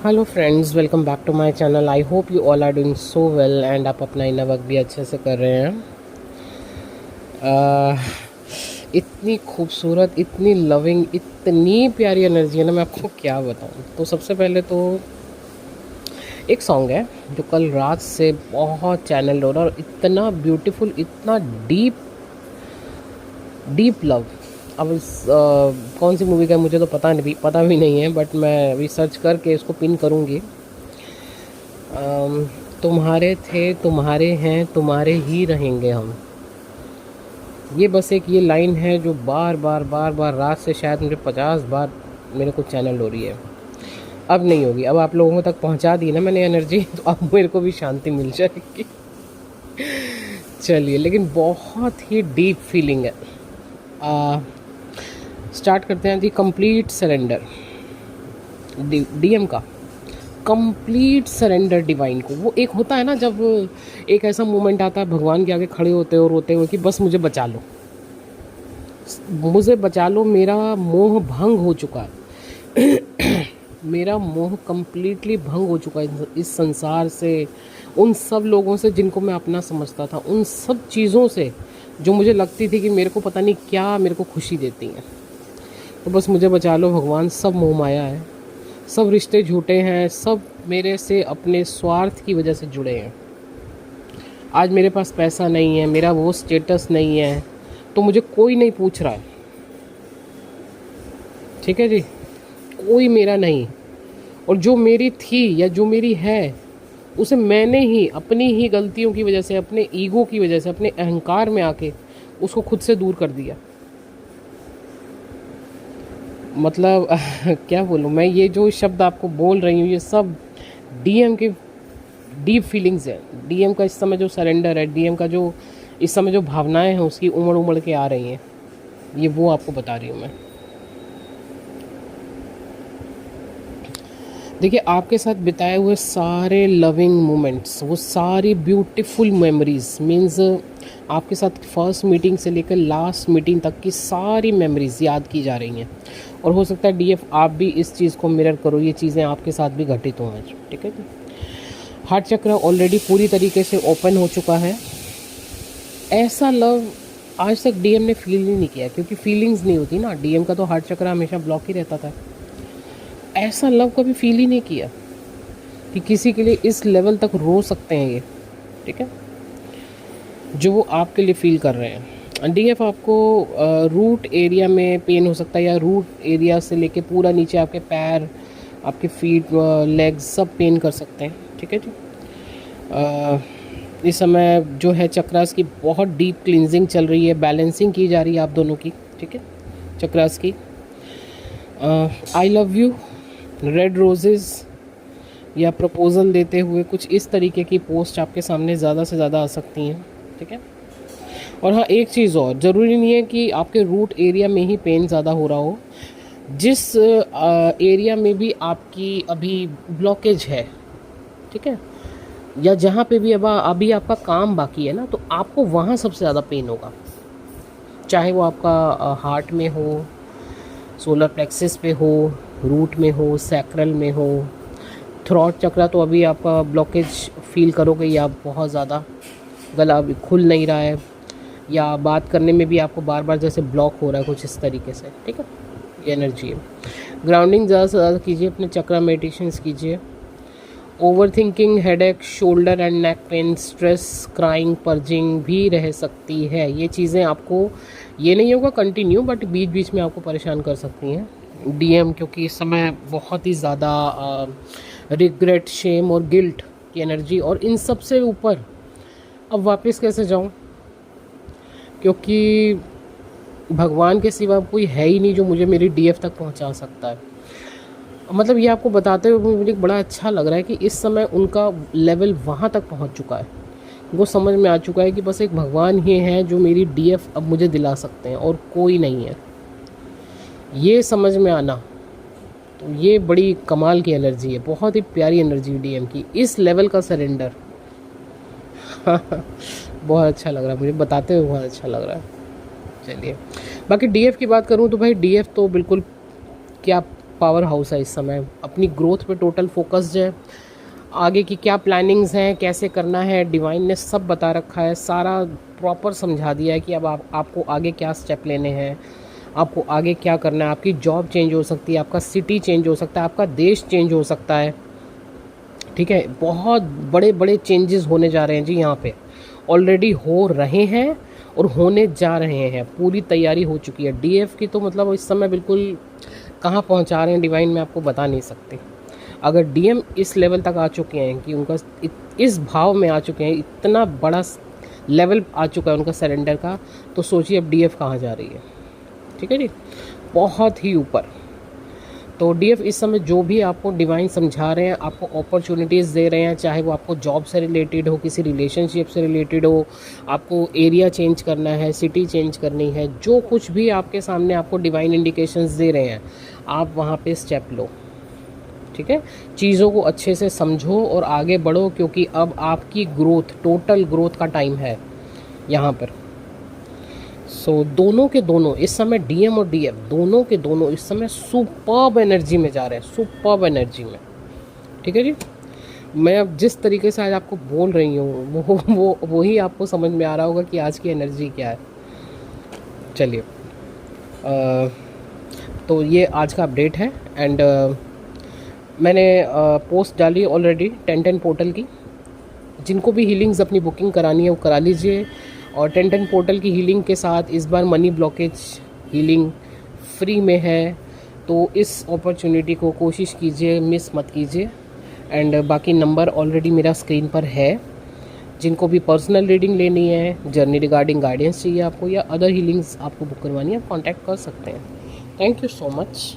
Hello friends, welcome back to my channel. I hope you all are doing so well and आप अपना inner work भी अच्छे से कर रहे हैं। इतनी खूबसूरत, इतनी लविंग, इतनी प्यारी एनर्जी है ना, मैं आपको क्या बताऊं। तो सबसे पहले तो एक सॉन्ग है जो कल रात से बहुत चैनल हो रहा है और इतना ब्यूटीफुल, इतना डीप डीप लव। अब कौन सी मूवी का है मुझे तो पता भी नहीं है, बट मैं रिसर्च करके इसको पिन करूँगी। तुम्हारे थे, तुम्हारे हैं, तुम्हारे ही रहेंगे हम। ये बस एक ये लाइन है जो बार बार बार बार रात से शायद मुझे 50 बार मेरे को चैनल हो रही है। अब नहीं होगी, अब आप लोगों तक पहुंचा दी ना मैंने एनर्जी, तो अब मेरे को भी शांति मिल जाएगी। चलिए, लेकिन बहुत ही डीप फीलिंग है। स्टार्ट करते हैं जी। कंप्लीट सरेंडर, डीएम का कंप्लीट सरेंडर डिवाइन को। वो एक होता है ना, जब एक ऐसा मोमेंट आता है भगवान के आगे खड़े होते और रोते हुए कि बस मुझे बचा लो, मुझे बचा लो, मेरा मोह भंग हो चुका है। मेरा मोह कंप्लीटली भंग हो चुका है इस संसार से, उन सब लोगों से जिनको मैं अपना समझता था, उन सब चीज़ों से जो मुझे लगती थी कि मेरे को पता नहीं क्या मेरे को खुशी देती हैं। तो बस मुझे बचा लो भगवान, सब मोह माया है, सब रिश्ते झूठे हैं, सब मेरे से अपने स्वार्थ की वजह से जुड़े हैं। आज मेरे पास पैसा नहीं है, मेरा वो स्टेटस नहीं है, तो मुझे कोई नहीं पूछ रहा है। ठीक है जी, कोई मेरा नहीं। और जो मेरी थी या जो मेरी है, उसे मैंने ही अपनी ही गलतियों की वजह से, अपने ईगो की वजह से, अपने अहंकार में आके उसको खुद से दूर कर दिया। मतलब क्या बोलूँ मैं, ये जो शब्द आपको बोल रही हूँ ये सब डीएम की डीप फीलिंग्स है। डीएम का इस समय जो सरेंडर है, डीएम का जो इस समय जो भावनाएं हैं उसकी उमड़ उमड़ के आ रही हैं, ये वो आपको बता रही हूँ मैं। देखिए, आपके साथ बिताए हुए सारे लविंग मोमेंट्स, वो सारी ब्यूटीफुल मेमोरीज, मीन्स आपके साथ फर्स्ट मीटिंग से लेकर लास्ट मीटिंग तक की सारी मेमोरीज याद की जा रही हैं। और हो सकता है डीएफ आप भी इस चीज़ को मिरर करो, ये चीज़ें आपके साथ भी घटित हों आज। ठीक है जी। हार्ट चक्र ऑलरेडी पूरी तरीके से ओपन हो चुका है। ऐसा लव आज तक डीएम ने फील ही नहीं किया, क्योंकि फीलिंग्स नहीं होती ना। डीएम का तो हार्ट चक्र हमेशा ब्लॉक ही रहता था। ऐसा लव कभी फील ही नहीं किया कि किसी के लिए इस लेवल तक रो सकते हैं ये। ठीक है, जो वो आपके लिए फील कर रहे हैं। डीएफ आपको रूट एरिया में पेन हो सकता है, या रूट एरिया से लेके पूरा नीचे आपके पैर, आपके फीट, लेग्स सब पेन कर सकते हैं। ठीक है जी। इस समय जो है चक्रास की बहुत डीप क्लींजिंग चल रही है, बैलेंसिंग की जा रही है आप दोनों की। ठीक है, चक्रास की। I love you, red roses या प्रपोज़ल देते हुए कुछ इस तरीके की पोस्ट आपके सामने ज़्यादा से ज़्यादा आ सकती हैं। ठीक है। और हाँ, एक चीज़ और, ज़रूरी नहीं है कि आपके रूट एरिया में ही पेन ज़्यादा हो रहा हो। जिस एरिया में भी आपकी अभी ब्लॉकेज है, ठीक है, या जहाँ पे भी अभी आपका काम बाकी है ना, तो आपको वहाँ सबसे ज़्यादा पेन होगा। चाहे वो आपका हार्ट में हो, सोलर प्लेक्सिस पे हो, रूट में हो, सैक्रल में हो, थ्रॉट चक्रा तो अभी आपका ब्लॉकेज फील करोगे, या बहुत ज़्यादा गला अभी खुल नहीं रहा है, या बात करने में भी आपको बार बार जैसे ब्लॉक हो रहा है कुछ इस तरीके से। ठीक है, ये एनर्जी है। ग्राउंडिंग ज़्यादा से ज़्यादा कीजिए, अपने चक्रा मेडिटेशंस कीजिए। Over thinking, headache, shoulder and neck pain, stress, crying, purging भी रह सकती है। ये चीज़ें आपको, ये नहीं होगा कंटिन्यू, बट बीच बीच में आपको परेशान कर सकती हैं डीएम, क्योंकि इस समय बहुत ही ज़्यादा रिग्रेट, शेम और गिल्ट की एनर्जी। और इन सब से ऊपर अब वापस कैसे जाऊं, क्योंकि भगवान के सिवा कोई है ही नहीं जो मुझे मेरी डीएफ तक पहुंचा सकता है। मतलब ये आपको बताते हुए मुझे बड़ा अच्छा लग रहा है कि इस समय उनका लेवल वहाँ तक पहुँच चुका है। वो समझ में आ चुका है कि बस एक भगवान ही है जो मेरी डीएफ अब मुझे दिला सकते हैं, और कोई नहीं है। ये समझ में आना, तो ये बड़ी कमाल की एनर्जी है, बहुत ही प्यारी एनर्जी डीएम की। इस लेवल का सरेंडर बहुत अच्छा लग रहा है मुझे, बताते हुए बहुत अच्छा लग रहा है। चलिए, बाकी डीएफ की बात करूं तो भाई डीएफ तो बिल्कुल क्या पावर हाउस है इस समय, अपनी ग्रोथ पे टोटल फोकस्ड है। आगे की क्या प्लानिंग्स हैं, कैसे करना है, डिवाइन ने सब बता रखा है, सारा प्रॉपर समझा दिया है कि अब आपको आगे क्या स्टेप लेने हैं, आपको आगे क्या करना है। आपकी जॉब चेंज हो सकती है, आपका सिटी चेंज हो सकता है, आपका देश चेंज हो सकता है। ठीक है, बहुत बड़े बड़े चेंजेस होने जा रहे हैं जी, यहाँ पे ऑलरेडी हो रहे हैं और होने जा रहे हैं, पूरी तैयारी हो चुकी है। डीएफ की तो मतलब इस समय बिल्कुल कहाँ पहुँचा रहे हैं डिवाइन, मैं आपको बता नहीं सकती। अगर डीएम इस लेवल तक आ चुके हैं कि उनका इस भाव में आ चुके हैं, इतना बड़ा लेवल आ चुका है उनका सरेंडर का, तो सोचिए अब डीएफ कहाँ जा रही है। ठीक है जी, बहुत ही ऊपर। तो डीएफ इस समय जो भी आपको डिवाइन समझा रहे हैं, आपको अपॉर्चुनिटीज़ दे रहे हैं, चाहे वो आपको जॉब से रिलेटेड हो, किसी रिलेशनशिप से रिलेटेड हो, आपको एरिया चेंज करना है, सिटी चेंज करनी है, जो कुछ भी आपके सामने आपको डिवाइन इंडिकेशंस दे रहे हैं, आप वहाँ पे स्टेप लो। ठीक है, चीज़ों को अच्छे से समझो और आगे बढ़ो, क्योंकि अब आपकी ग्रोथ, टोटल ग्रोथ का टाइम है यहाँ पर। सो दोनों के दोनों इस समय, डीएम और डीएफ दोनों के दोनों इस समय सुपर्ब एनर्जी में जा रहे हैं, सुपर्ब एनर्जी में। ठीक है जी, मैं अब जिस तरीके से आज आपको बोल रही हूँ वो ही आपको समझ में आ रहा होगा कि आज की एनर्जी क्या है। चलिए, तो ये आज का अपडेट है। एंड मैंने पोस्ट डाली ऑलरेडी 1010 पोर्टल की, जिनको भी हीलिंग्स अपनी बुकिंग करानी है वो करा लीजिए। और 1010 पोर्टल की हीलिंग के साथ इस बार मनी ब्लॉकेज हीलिंग फ्री में है, तो इस अपॉर्चुनिटी को कोशिश कीजिए, मिस मत कीजिए। एंड बाकी नंबर ऑलरेडी मेरा स्क्रीन पर है। जिनको भी पर्सनल रीडिंग लेनी है, जर्नी रिगार्डिंग गाइडेंस चाहिए आपको, या अदर हीलिंग्स आपको बुक करवानी है, आप कॉन्टैक्ट कर सकते हैं। Thank you so much.